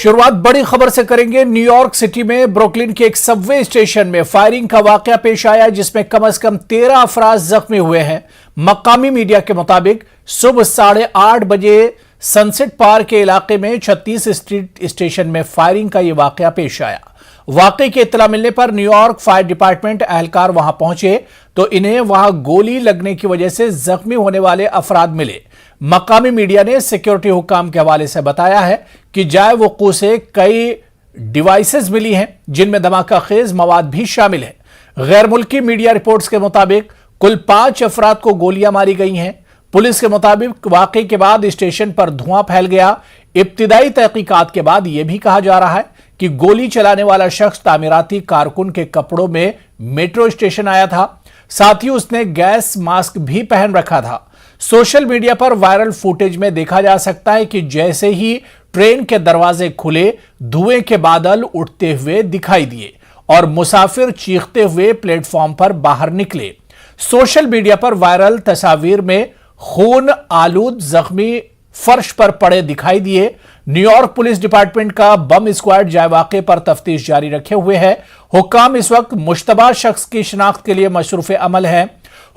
शुरुआत बड़ी खबर से करेंगे। न्यूयॉर्क सिटी में ब्रुकलिन के एक सबवे स्टेशन में फायरिंग का वाकया पेश आया जिसमें कम से कम 13 अफराद जख्मी हुए हैं। मकामी मीडिया के मुताबिक सुबह 8:30 बजे सनसेट पार्क के इलाके में 36 स्ट्रीट स्टेशन में फायरिंग का यह वाकया पेश आया। वाकये की इत्तला मिलने पर न्यूयॉर्क फायर डिपार्टमेंट एहलकार वहां पहुंचे तो इन्हें वहां गोली लगने की वजह से जख्मी होने वाले अफराद मिले। मकामी मीडिया ने सिक्योरिटी हुक्काम के हवाले से बताया है कि जाए वक़ूअ से कई डिवाइसेस मिली हैं जिनमें धमाका खेज मवाद भी शामिल है। गैर मुल्की मीडिया रिपोर्ट्स के मुताबिक कुल 5 अफराद को गोलियां मारी गई हैं। पुलिस के मुताबिक वाकये के बाद स्टेशन पर धुआं फैल गया। इब्तिदाई तहकीकात के बाद यह भी कहा जा रहा है कि गोली चलाने वाला शख्स तामीराती कारकुन के कपड़ों में मेट्रो स्टेशन आया था, साथ ही उसने गैस मास्क भी पहन रखा था। सोशल मीडिया पर वायरल फुटेज में देखा जा सकता है कि जैसे ही ट्रेन के दरवाजे खुले धुएं के बादल उठते हुए दिखाई दिए और मुसाफिर चीखते हुए प्लेटफॉर्म पर बाहर निकले। सोशल मीडिया पर वायरल तस्वीर में खून आलूद जख्मी फर्श पर पड़े दिखाई दिए। न्यूयॉर्क पुलिस डिपार्टमेंट का बम स्क्वाड जाए वाक़े पर तफ्तीश जारी रखे हुए है। हुक्काम इस वक्त मुश्तबा शख्स की शिनाख्त के लिए मशरूफ अमल है।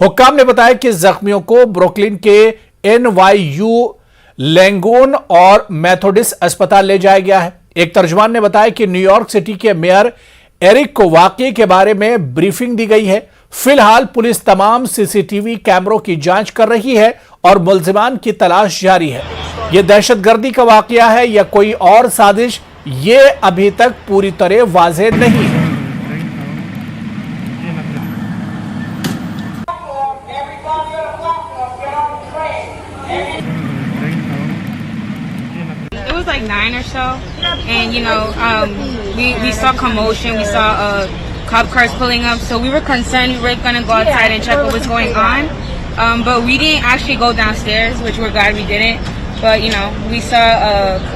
हुक्काम ने बताया कि जख्मियों को ब्रुकलिन के NYU लैंगून और मेथोडिस्ट अस्पताल ले जाया गया है। एक तर्जुमान ने बताया कि न्यूयॉर्क सिटी के मेयर एरिक को वाकये के बारे में ब्रीफिंग दी गई है। फिलहाल पुलिस तमाम CCTV कैमरों की जांच कर रही है और मुल्जिमान की तलाश जारी है। यह दहशतगर्दी का वाकया है या कोई और साजिश, ये अभी तक पूरी तरह वाज़ेह नहीं है। It was like 9 or so, and we saw commotion. We saw cop cars pulling up, so we were concerned. We were gonna go outside and check what was going on, but we didn't actually go downstairs, which we're glad we didn't. But we saw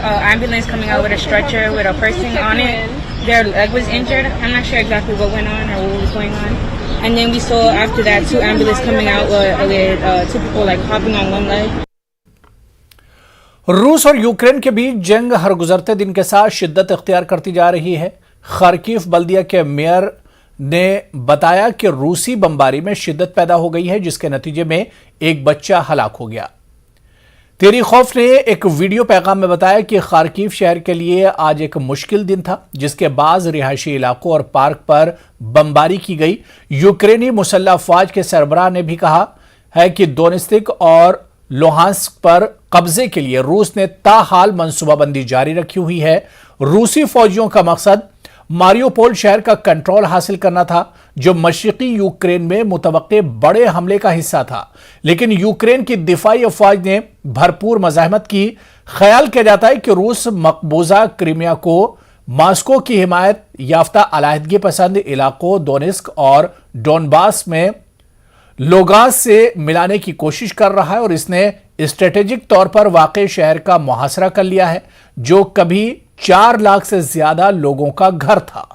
a ambulance coming out with a stretcher with a person on it. Their leg was injured. I'm not sure exactly what went on or what was going on. And then we saw after that 2 ambulances coming out with 2 people like hopping on one leg. रूस और Ukraine के बीच जंग हर गुजरते दिन के साथ शिद्दत इख्तियार करती जा रही है। खार्किव बल्दिया के मेयर ने बताया कि रूसी बमबारी में शिद्दत पैदा हो गई है जिसके नतीजे में एक बच्चा हलाक हो गया। तेरीखोफ ने एक वीडियो पैगाम में बताया कि खार्किव शहर के लिए आज एक मुश्किल दिन था जिसके बाद रिहायशी इलाकों और पार्क पर बमबारी की गई। यूक्रेनी मुसल्लह अफवाज के सरबराह ने भी कहा है कि दोनेत्स्क और लुहांस्क पर कब्जे के लिए रूस ने ताहाल मंसूबाबंदी जारी रखी हुई है। रूसी फौजियों का मकसद मारियोपोल शहर का कंट्रोल हासिल करना था जो मशरिकी यूक्रेन में मुतवक्के बड़े हमले का हिस्सा था, लेकिन यूक्रेन की दिफाई अफवाज ने भरपूर मज़ाहमत की। ख्याल किया जाता है कि रूस मकबूजा क्रीमिया को मॉस्को की हिमायत याफ्ता अलहदगी पसंद इलाकों दोनेत्स्क और डोनबास में लोगास से मिलाने की कोशिश कर रहा है और इसने स्ट्रेटेजिक तौर पर वाक़ई शहर का मुहासरा कर लिया है जो कभी 4 लाख से ज्यादा लोगों का घर था।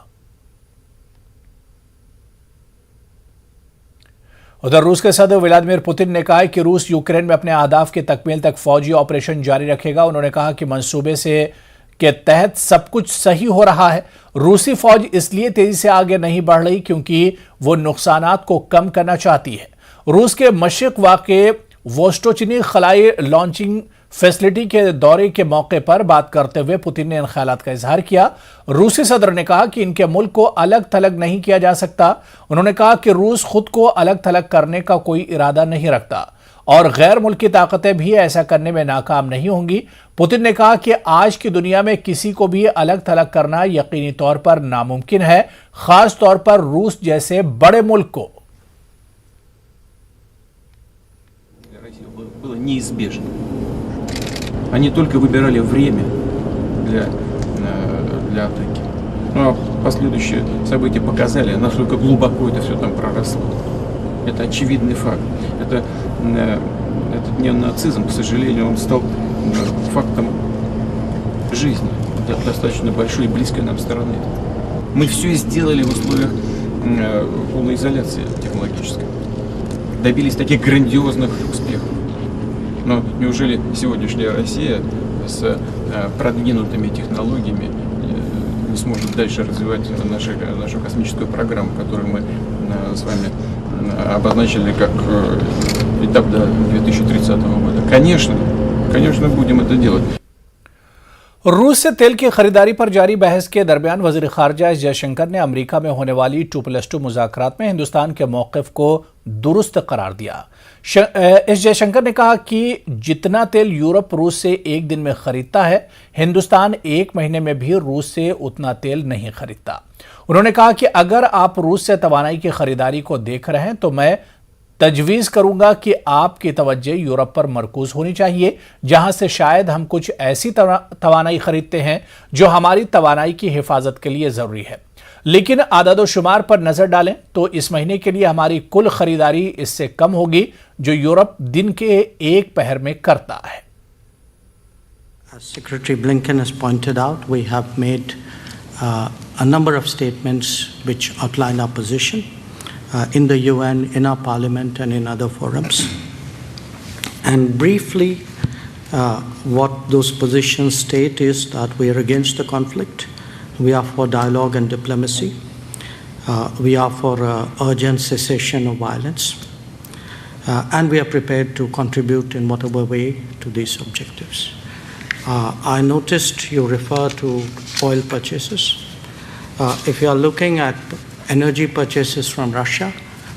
उधर रूस के सदर व्लादिमीर पुतिन ने कहा कि रूस यूक्रेन में अपने अहदाफ की तकमील तक फौजी ऑपरेशन जारी रखेगा। उन्होंने कहा कि मंसूबे से के तहत सब कुछ सही हो रहा है। रूसी फौज इसलिए तेजी से आगे नहीं बढ़ रही क्योंकि वो नुकसानात को कम करना चाहती है। रूस के मशरिक वाक़े वोस्टोचिनी खलाई लॉन्चिंग फैसिलिटी के दौरे के मौके पर बात करते हुए पुतिन ने इन ख्यालात का इजहार किया। रूसी सदर ने कहा कि इनके मुल्क को अलग थलग नहीं किया जा सकता। उन्होंने कहा कि रूस खुद को अलग थलग करने का कोई इरादा नहीं रखता और गैर मुल्की ताकतें भी ऐसा करने में नाकाम नहीं होंगी। पुतिन ने कहा कि आज की दुनिया में किसी को भी अलग थलग करना यकीनी तौर पर नामुमकिन है, खास तौर पर रूस जैसे बड़े मुल्क को। Было неизбежно. Они только выбирали время для атаки. Ну а последующие события показали, насколько глубоко это все там проросло. Это очевидный факт. Этот неонацизм, к сожалению, он стал фактом жизни достаточно большой и близкой нам стороны. Мы все сделали в условиях полной изоляции технологической. Добились таких грандиозных успехов. Но неужели сегодняшняя Россия с продвинутыми технологиями не сможет дальше развивать нашу космическую программу, которую мы с вами обозначили как этап до 2030 года. Конечно, будем это делать. रूस से तेल की खरीदारी पर जारी बहस के दरमियान वजीर खारजा एस जयशंकर ने अमेरिका में होने वाली 2+2 मुज़ाकरात में हिंदुस्तान के मौक़िफ़ को दुरुस्त करार दिया। एस जयशंकर ने कहा कि जितना तेल यूरोप रूस से एक दिन में खरीदता है, हिंदुस्तान एक महीने में भी रूस से उतना तेल नहीं खरीदता। उन्होंने कहा कि अगर आप रूस से तवानाई की खरीदारी को देख रहे हैं तो मैं तजवीज़ करूंगा कि आपकी तवज्जो यूरोप पर मरकूज होनी चाहिए, जहां से शायद हम कुछ ऐसी तवानाई खरीदते हैं जो हमारी तवानाई की हिफाजत के लिए ज़रूरी है। लेकिन आदादोशुमार पर नज़र डालें तो इस महीने के लिए हमारी कुल खरीदारी इससे कम होगी जो यूरोप दिन के एक पहर में करता है। As Secretary Blinken has pointed out, we have made a number of statements which outline our position in the UN, in our parliament and in other forums. And briefly, what those positions state is that we are against the conflict, we are for dialogue and diplomacy, we are for urgent cessation of violence, and we are prepared to contribute in whatever way to these objectives. I noticed you refer to oil purchases. If you are looking at energy purchases from Russia,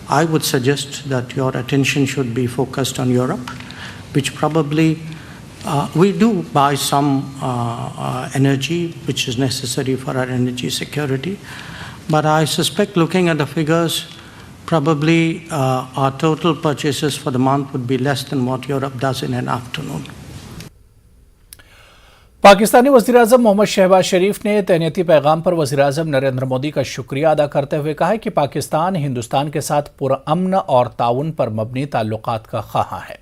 I would suggest that your attention should be focused on Europe, which probably we do buy some energy which is necessary for our energy security. But I suspect, looking at the figures, probably our total purchases for the month would be less than what Europe does in an afternoon. Pakistani वज़ीर-ए-आज़म मोहम्मद शहबाज शरीफ ने तहनीती पैगाम पर वज़ीर-ए-आज़म नरेंद्र मोदी का शुक्रिया अदा करते हुए कहा है कि पाकिस्तान हिंदुस्तान के साथ पुरअमन और ताउन पर मबनी ताल्लुकात का ख़्वाह है।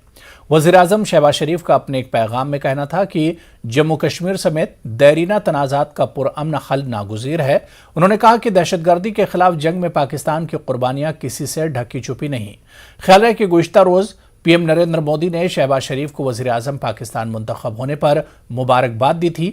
वज़ीर-ए-आज़म शहबाज शरीफ का अपने एक पैगाम में कहना था कि जम्मू कश्मीर समेत दैरीना तनाज़ात का पुरअमन हल नागुज़ीर है। उन्होंने कहा कि दहशतगर्दी के खिलाफ जंग में पाकिस्तान की कुर्बानियाँ किसी से ढकी छुपी नहीं। ख्याल है कि गुज़िश्ता रोज़ पीएम नरेंद्र मोदी ने शहबाज शरीफ को वज़ीर-ए-आज़म पाकिस्तान मुंतखब होने पर मुबारकबाद दी थी।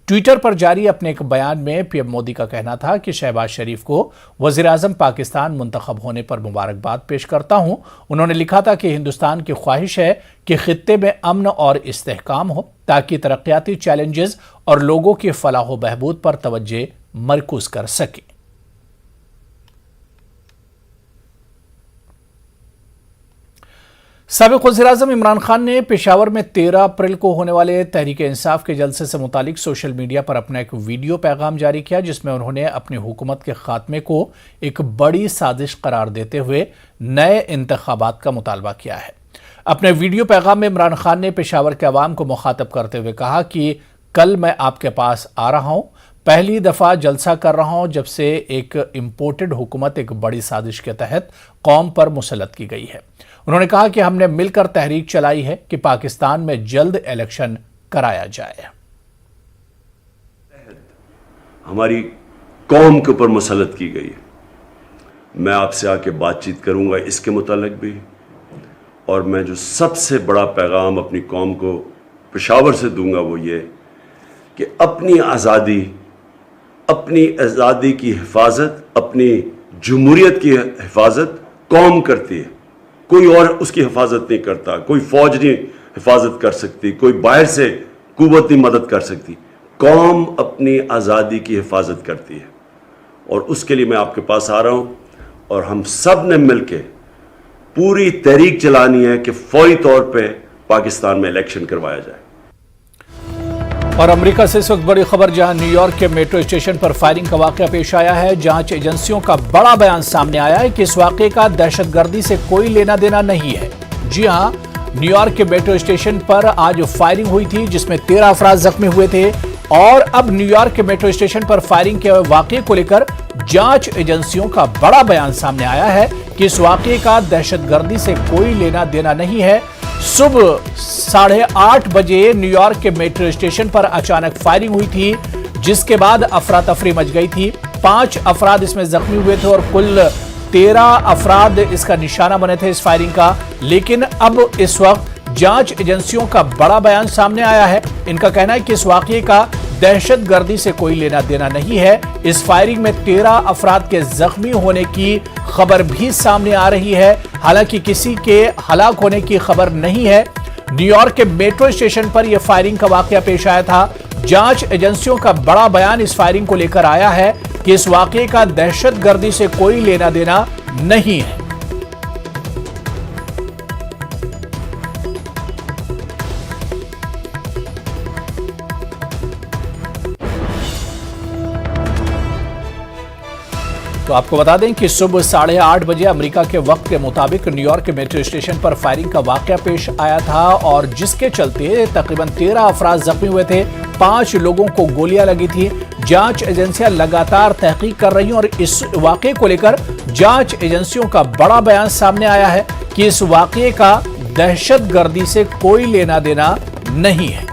ट्विटर पर जारी अपने एक बयान में पीएम मोदी का कहना था कि शहबाज शरीफ को वज़ीर-ए-आज़म पाकिस्तान मुंतखब होने पर मुबारकबाद पेश करता हूं। उन्होंने लिखा था कि हिंदुस्तान की ख्वाहिश है कि खित्ते में अमन और इस्तेहकाम हो ताकि तरक्याती चैलेंजेस और लोगों की फलाह व बहबूद पर तवज्जो मरकूज कर सके। साबिक़ वज़ीर-ए-आज़म इमरान खान ने पेशावर में 13 अप्रैल को होने वाले तहरीक-ए-इंसाफ के जलसे से मुतालिक सोशल मीडिया पर अपना एक वीडियो पैगाम जारी किया, जिसमें उन्होंने अपनी हुकूमत के खात्मे को एक बड़ी साजिश करार देते हुए नए इंतखाबात का मुतालबा किया है। अपने वीडियो पैगाम में इमरान खान ने पेशावर के अवाम को मुखातब करते हुए कहा कि कल मैं आपके पास आ रहा हूँ, पहली दफ़ा जलसा कर रहा हूँ जब से एक इम्पोर्टेड हुकूमत एक बड़ी साजिश के तहत कौम पर मुसल्लत की गई है। उन्होंने कहा कि हमने मिलकर तहरीक चलाई है कि पाकिस्तान में जल्द इलेक्शन कराया जाए। हमारी कौम के ऊपर मुसल्लत की गई है। मैं आपसे आके बातचीत करूंगा इसके मुतालिक भी, और मैं जो सबसे बड़ा पैगाम अपनी कौम को पेशावर से दूंगा वो ये कि अपनी आज़ादी की हिफाजत, अपनी जमहूरियत की हिफाजत कौम करती है, कोई और उसकी हिफाजत नहीं करता। कोई फौज नहीं हिफाजत कर सकती, कोई बाहर से कुव्वत नहीं मदद कर सकती। कौम अपनी आज़ादी की हिफाजत करती है, और उसके लिए मैं आपके पास आ रहा हूँ, और हम सब ने मिलकर पूरी तहरीक चलानी है कि फौरी तौर पे पाकिस्तान में इलेक्शन करवाया जाए। और अमेरिका से इस वक्त बड़ी खबर, जहां न्यूयॉर्क के मेट्रो स्टेशन पर फायरिंग का वाकया पेश आया है। जांच एजेंसियों का बड़ा बयान सामने आया है कि इस वाकये का दहशतगर्दी से कोई लेना देना नहीं है। जी हां, न्यूयॉर्क के मेट्रो स्टेशन पर आज फायरिंग हुई थी जिसमें 13 अफराद जख्मी हुए थे, और अब न्यूयॉर्क के मेट्रो स्टेशन पर फायरिंग के वाकये को लेकर जांच एजेंसियों का बड़ा बयान सामने आया है कि इस वाकये का दहशतगर्दी से कोई लेना देना नहीं है। सुबह 8:30 बजे न्यूयॉर्क के मेट्रो स्टेशन पर अचानक फायरिंग हुई थी, जिसके बाद अफरा तफरी मच गई थी। 5 अफराद इसमें जख्मी हुए थे और कुल 13 अफराद इसका निशाना बने थे इस फायरिंग का। लेकिन अब इस वक्त जांच एजेंसियों का बड़ा बयान सामने आया है। इनका कहना है कि इस वाकये का दहशतगर्दी से कोई लेना देना नहीं है। इस फायरिंग में 13 अफराद के जख्मी होने की खबर भी सामने आ रही है। हालांकि किसी के हलाक होने की खबर नहीं है। न्यूयॉर्क के मेट्रो स्टेशन पर यह फायरिंग का वाकया पेश आया था। जांच एजेंसियों का बड़ा बयान इस फायरिंग को लेकर आया है कि इस वाकये का दहशतगर्दी से कोई लेना देना नहीं है। तो आपको बता दें कि सुबह 8:30 बजे अमेरिका के वक्त के मुताबिक न्यूयॉर्क के मेट्रो स्टेशन पर फायरिंग का वाकया पेश आया था और जिसके चलते तकरीबन 13 अफराद जख्मी हुए थे। 5 लोगों को गोलियां लगी थी। जांच एजेंसियां लगातार तहकीक कर रही हैं और इस वाकये को लेकर जांच एजेंसियों का बड़ा बयान सामने आया है कि इस वाकये का दहशतगर्दी से कोई लेना देना नहीं है।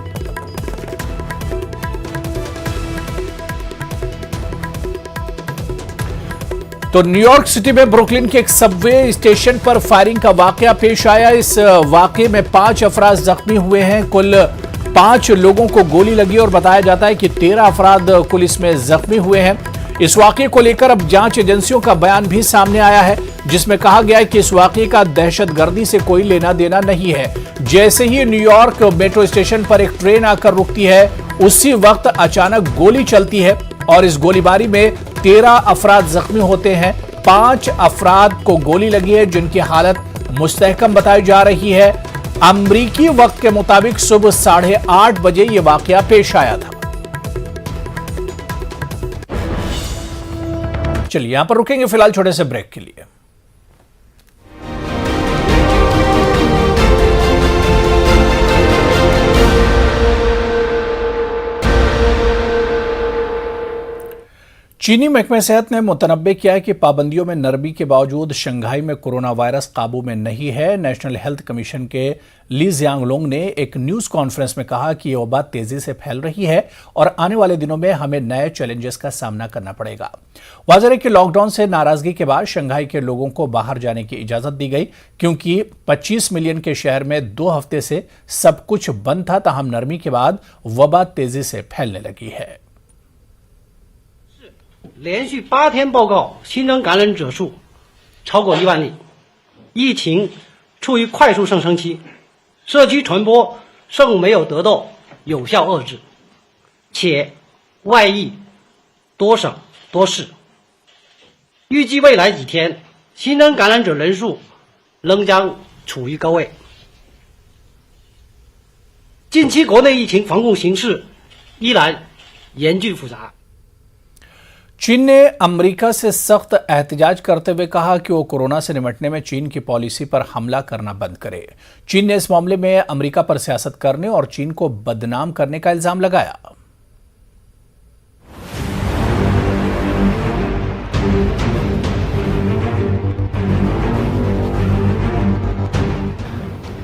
तो न्यूयॉर्क सिटी में ब्रुकलिन के एक सबवे स्टेशन पर फायरिंग का वाकया पेश आया। इस वाकये में 5 अफराद जख्मी हुए हैं। कुल 5 लोगों को गोली लगी और बताया जाता है कि 13 अफराद कुल इसमें जख्मी हुए हैं। इस वाकये को लेकर अब जांच एजेंसियों का बयान भी सामने आया है जिसमें कहा गया है कि इस वाकये का दहशतगर्दी से कोई लेना देना नहीं है। जैसे ही न्यूयॉर्क मेट्रो स्टेशन पर एक ट्रेन आकर रुकती है उसी वक्त अचानक गोली चलती है और इस गोलीबारी में 13 अफराद जख्मी होते हैं। 5 अफराद को गोली लगी है जिनकी हालत मुस्तहकम बताई जा रही है। अमरीकी वक्त के मुताबिक सुबह 8:30 बजे यह वाकया पेश आया था। चलिए यहां पर रुकेंगे फिलहाल छोटे से ब्रेक के लिए। चीनी महकमे सेहत ने मुतनब्बे किया है कि पाबंदियों में नरमी के बावजूद शंघाई में कोरोना वायरस काबू में नहीं है। नेशनल हेल्थ कमीशन के ली जियांगलोंग ने एक न्यूज कॉन्फ्रेंस में कहा कि यह वबा तेजी से फैल रही है और आने वाले दिनों में हमें नए चैलेंजेस का सामना करना पड़ेगा। वाज़ेह है कि लॉकडाउन से नाराजगी के बाद शंघाई के लोगों को बाहर जाने की इजाजत दी गई क्योंकि 25 मिलियन के शहर में 2 हफ्ते से सब कुछ बंद था। ताहम नरमी के बाद वबा तेजी से फैलने लगी है।连续8天报告新增感染者数超过1万例，疫情处于快速上升期，社区传播尚没有得到有效遏制，且外溢多省多市。预计未来几天新增感染者人数仍将处于高位。近期国内疫情防控形势依然严峻复杂。चीन ने अमेरिका से सख्त एहतजाज करते हुए कहा कि वो कोरोना से निपटने में चीन की पॉलिसी पर हमला करना बंद करे। चीन ने इस मामले में अमेरिका पर सियासत करने और चीन को बदनाम करने का इल्जाम लगाया।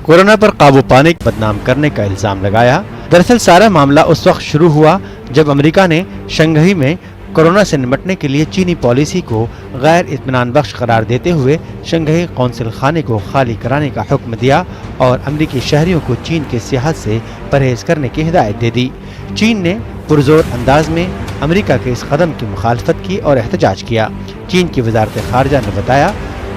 कोरोना पर काबू पाने की बदनाम करने का इल्जाम लगाया। दरअसल सारा मामला उस वक्त शुरू हुआ जब अमेरिका ने शंघाई में कोरोना से निपटने के लिए चीनी पॉलिसी को गैर इत्मीनान बख्श करार देते हुए शंघाई कौंसिल खाने को खाली कराने का हुक्म दिया और अमरीकी शहरियों को चीन के सियाहत से परहेज करने की हिदायत दे दी। चीन ने पुरजोर अंदाज में अमरीका के इस कदम की मुखालफत की और एहतजाज किया। चीन की वजारत खारजा ने बताया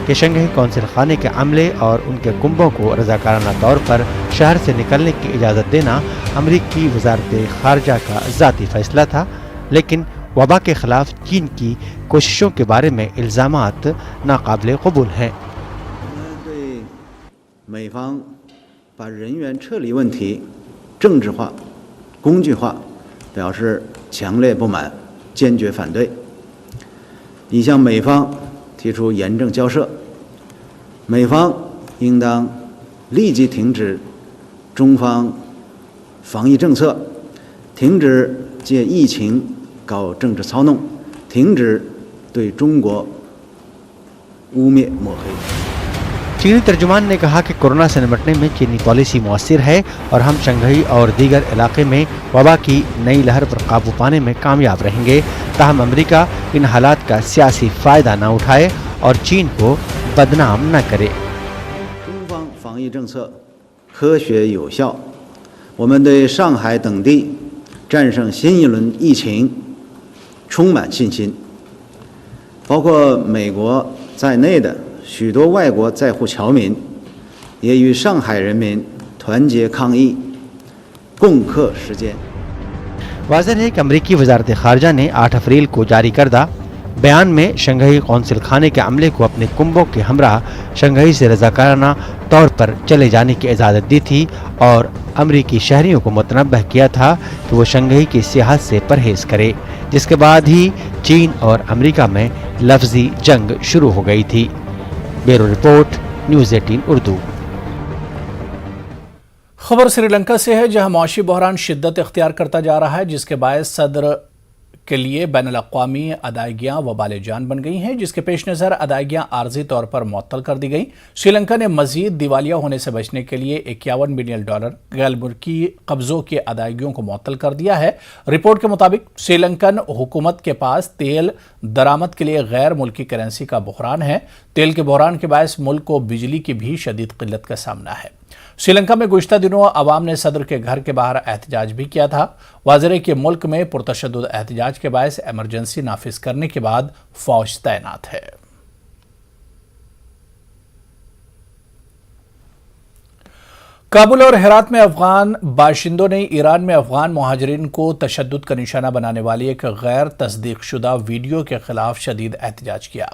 कि शंघाई कौंसिल खाने के अमले और उनके कुंभों को रजाकाराना तौर पर शहर से निकलने की इजाज़त देना अमरीकी वजारत खारजा का ज़ाती फैसला था, लेकिन वबा के खिलाफ चीन की कोशिशों के बारे में इल्जामात नाकाबिले कबूल हैं। 对美方把人员撤离问题政治化、工具化表示强烈不满，坚决反对，已向美方提出严正交涉。美方应当立即停止中方防疫政策，停止借疫情搞政治操弄，停止对中国污蔑抹黑。 चीनी तर्जुमान ने कहा कि कोरोना से निपटने में चीनी पॉलिसी मुअस्सिर है और हम शंघाई और दीगर इलाके में वबा की नई लहर पर काबू पाने में कामयाब रहेंगे। ताहम अमेरिका इन हालात का सियासी फ़ायदा न उठाए और चीन को बदनाम न करे। 中方防疫政策科学有效。我们对上海等地战胜新一轮疫情充满信心。包括美国在内的许多外国在沪侨民也与上海人民团结抗疫，共克时艰。वाज़ेह है कि अमरीकी वज़ारत ख़ारजा ने 8 अप्रैल को जारी करदा बयान में शंघाई कौंसिल खाने के अमले को अपने कुंभों के हमरा शंघाई से रज़ाकाराना तौर पर चले जाने की इजाज़त दी थी और अमरीकी शहरियों को मुतनब्बह किया था कि वो शंघाई की सियाहत से परहेज़ करे, जिसके बाद ही चीन और अमरीका में लफ्ज़ी जंग शुरू हो गई थी। Bureau report, news 18 Urdu. खबर श्रीलंका से है, जहां मौशी बहरान शिद्दत इख्तियार करता जा रहा है, जिसके बायस सदर के लिए बैनुल-अक़वामी अदायगियां वबाल जान बन गई हैं, जिसके पेश नज़र अदायगियां आर्जी तौर पर मुअत्तल कर दी गई। श्रीलंका ने मजीद दिवालिया होने से बचने के लिए $51 मिलियन गैर मुल्की कब्जों की अदायगियों को मुअत्तल कर दिया है। रिपोर्ट के मुताबिक श्रीलंकन हुकूमत के पास तेल दरामद के लिए गैर मुल्की करेंसी का बहरान है। तेल के बहरान के बायस मुल्क को बिजली की भी शदीद किल्लत का सामना है। श्रीलंका में गुज़िश्ता दिनों अवाम ने सदर के घर के बाहर एहतजाज भी किया था। वाज़ेह है कि मुल्क में पुरतशद्दुद एहतजाज के बायस इमरजेंसी नाफिज करने के बाद फौज तैनात है। काबुल और हेरात में अफगान बाशिंदों ने ईरान में अफगान मुहाजिरीन को तशद्दुद का निशाना बनाने वाली एक गैर तस्दीक शुदा वीडियो के खिलाफ शदीद एहतजाज किया।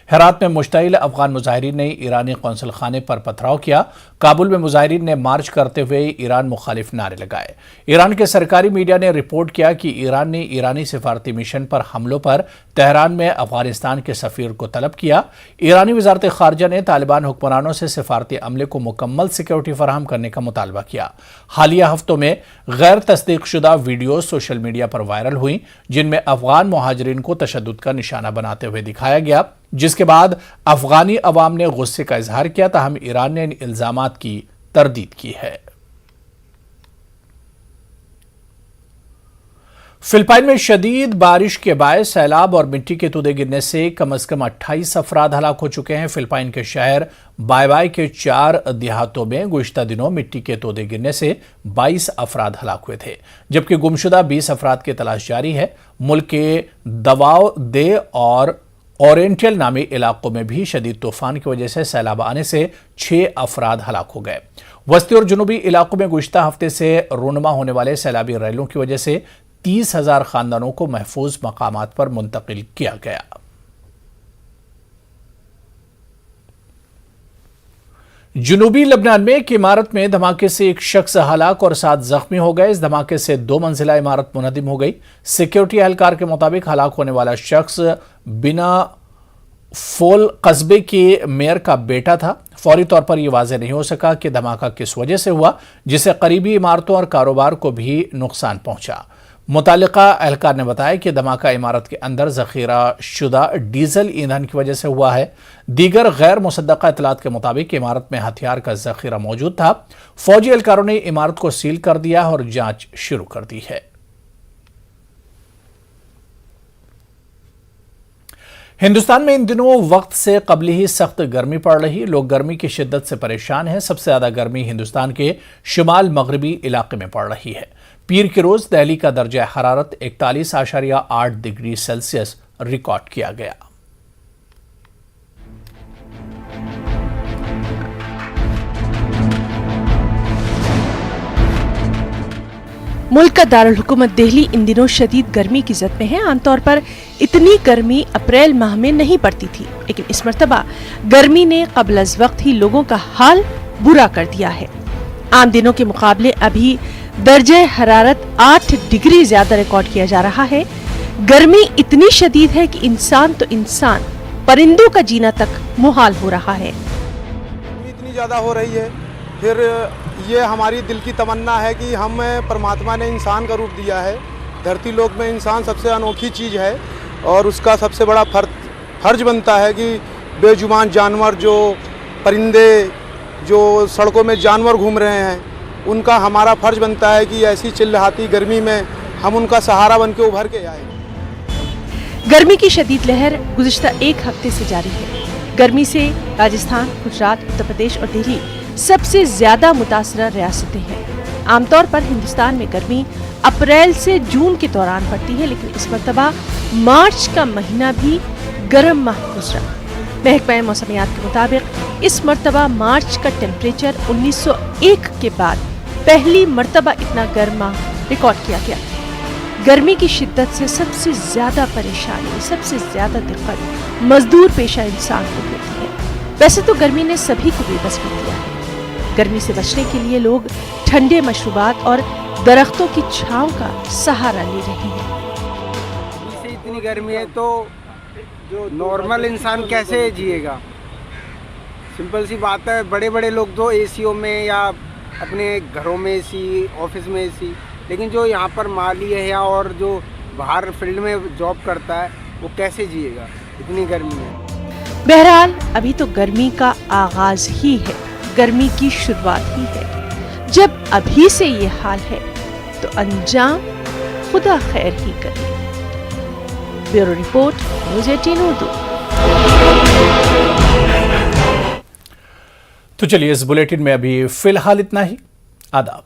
हेरात में मुश्तइल अफगान मुजाहिरीन ने ईरानी कौंसल खाने पर पथराव किया। काबुल में मुजाहिरीन ने मार्च करते हुए ईरान मुखालिफ नारे लगाए। ईरान के सरकारी मीडिया ने रिपोर्ट किया कि ईरान ने ईरानी सिफारती मिशन पर हमलों पर तेहरान में अफगानिस्तान के सफीर को तलब किया। ईरानी वजारत खारजा ने तालिबान हुक्मरानों से सिफारती अमले को मुकम्मल सिक्योरिटी फराहम करने का मुतालबा किया। हालिया हफ्तों में गैर तस्दीक शुदा वीडियो सोशल मीडिया पर वायरल हुई, जिनमें अफगान मुहाजिरीन को तशद्दुद का निशाना बनाते हुए दिखाया गया, जिसके बाद अफगानी अवाम ने गुस्से का इजहार किया। ताहम ईरान ने इन इल्जामात की तरदीद की है। फिलिपाइन में शदीद बारिश के बायस सैलाब और मिट्टी के तूदे गिरने से कम से कम 28 अफराद हलाक हो चुके हैं। फिलिपाइन के शहर बाय के 4 देहातों में गुज़िश्ता दिनों मिट्टी के तोदे गिरने से 22 अफराद हलाक हुए थे, जबकि गुमशुदा 20 अफराद की तलाश जारी है। मुल्क के दवाओ दे और ओरिएंटल नामी इलाकों में भी शदीद तूफान की वजह से सैलाब आने से 6 अफराद हलाक हो गए। वस्ती और जुनूबी इलाकों में गुज़िश्ता हफ्ते से रूनमा होने वाले सैलाबी रैलों की वजह से 30,000 खानदानों को महफूज मकामात पर मुंतकिल किया गया। जुनूबी लबनान में एक इमारत में धमाके से एक शख्स हलाक और 7 जख्मी हो गए। इस धमाके से 2 मंजिला इमारत मुनहदिम हो गई। सिक्योरिटी एहलकार के मुताबिक हलाक होने वाला शख्स बिना फोल कस्बे के मेयर का बेटा था। फौरी तौर पर यह वाज़ेह नहीं हो सका कि धमाका किस वजह से हुआ, जिससे करीबी इमारतों और कारोबार को भी नुकसान पहुंचा। मुतालिका एहलकार ने बताया कि धमाका इमारत के अंदर जखीरा शुदा डीजल ईंधन की वजह से हुआ है। दीगर गैर मुसद्दका इतलात के मुताबिक इमारत में हथियार का जखीरा मौजूद था। फौजी एहलकारों ने इमारत को सील कर दिया और जांच शुरू कर दी है। हिंदुस्तान में इन दिनों वक्त से कबल ही सख्त गर्मी पड़ रही। लोग गर्मी की शिद्दत से परेशान हैं। सबसे ज्यादा गर्मी हिंदुस्तान के शुमाल मगरबी इलाके में पड़ रही है। पीर के रोज दिल्ली का दर्जा हरारत 41.8 डिग्री सेल्सियस रिकॉर्ड किया गया। मुल्क का दारुल हुकूमत दिल्ली इन दिनों शदीद गर्मी की जद में है। आमतौर पर इतनी गर्मी अप्रैल माह में नहीं पड़ती थी, लेकिन इस मर्तबा गर्मी ने कबल अज वक्त ही लोगों का हाल बुरा कर दिया है। आम दिनों के मुकाबले अभी दर्जे हरारत 8 डिग्री ज्यादा रिकॉर्ड किया जा रहा है। गर्मी इतनी शदीद है कि इंसान तो इंसान, परिंदों का जीना तक मुहाल हो रहा है। इतनी ज्यादा हो रही है, फिर ये हमारी दिल की तमन्ना है कि हमें परमात्मा ने इंसान का रूप दिया है। धरती लोक में इंसान सबसे अनोखी चीज़ है और उसका सबसे बड़ा फर्ज बनता है कि बेजुबान जानवर, जो परिंदे, जो सड़कों में जानवर घूम रहे हैं, उनका हमारा फर्ज बनता है कि ऐसी चिल्लाती गर्मी में हम उनका सहारा बन के उभर के आए। गर्मी की शदीद लहर गुज़िश्ता 1 हफ्ते से जारी है। गर्मी से राजस्थान, गुजरात, उत्तर प्रदेश और दिल्ली सबसे ज्यादा मुतासरा रियासतें हैं। आमतौर पर हिंदुस्तान में गर्मी अप्रैल से जून के दौरान पड़ती है, लेकिन इस मरतबा मार्च का महीना भी गर्म माह गुजरा। महकमा मौसमियात के मुताबिक इस मरतबा मार्च का टेम्परेचर 1901 के बाद पहली मरतबा इतना गर्म माह रिकॉर्ड किया गया। गर्मी की शिद्दत से सबसे ज्यादा परेशानी, सबसे ज्यादा दिक्कत मजदूर पेशा इंसान को होती है। वैसे तो गर्मी ने सभी को बेबस कर दिया है। गर्मी से बचने के लिए लोग ठंडे मशरूबात और दरख्तों की छांव का सहारा ले रहे हैं। से इतनी गर्मी है तो जो नॉर्मल इंसान कैसे जिएगा? सिंपल सी बात है, बड़े बड़े लोग तो एसीओ में या अपने घरों में एसी, ऑफिस में एसी, लेकिन जो यहाँ पर माली है या और जो बाहर फील्ड में जॉब करता है वो कैसे जिएगा इतनी गर्मी में? बहरहाल अभी तो गर्मी का आगाज ही है, गर्मी की शुरुआत ही है। जब अभी से ये हाल है तो अंजाम खुदा खैर ही करे। Bureau report, news 18 Urdu. तो चलिए इस बुलेटिन में अभी फिलहाल इतना ही। आदाब।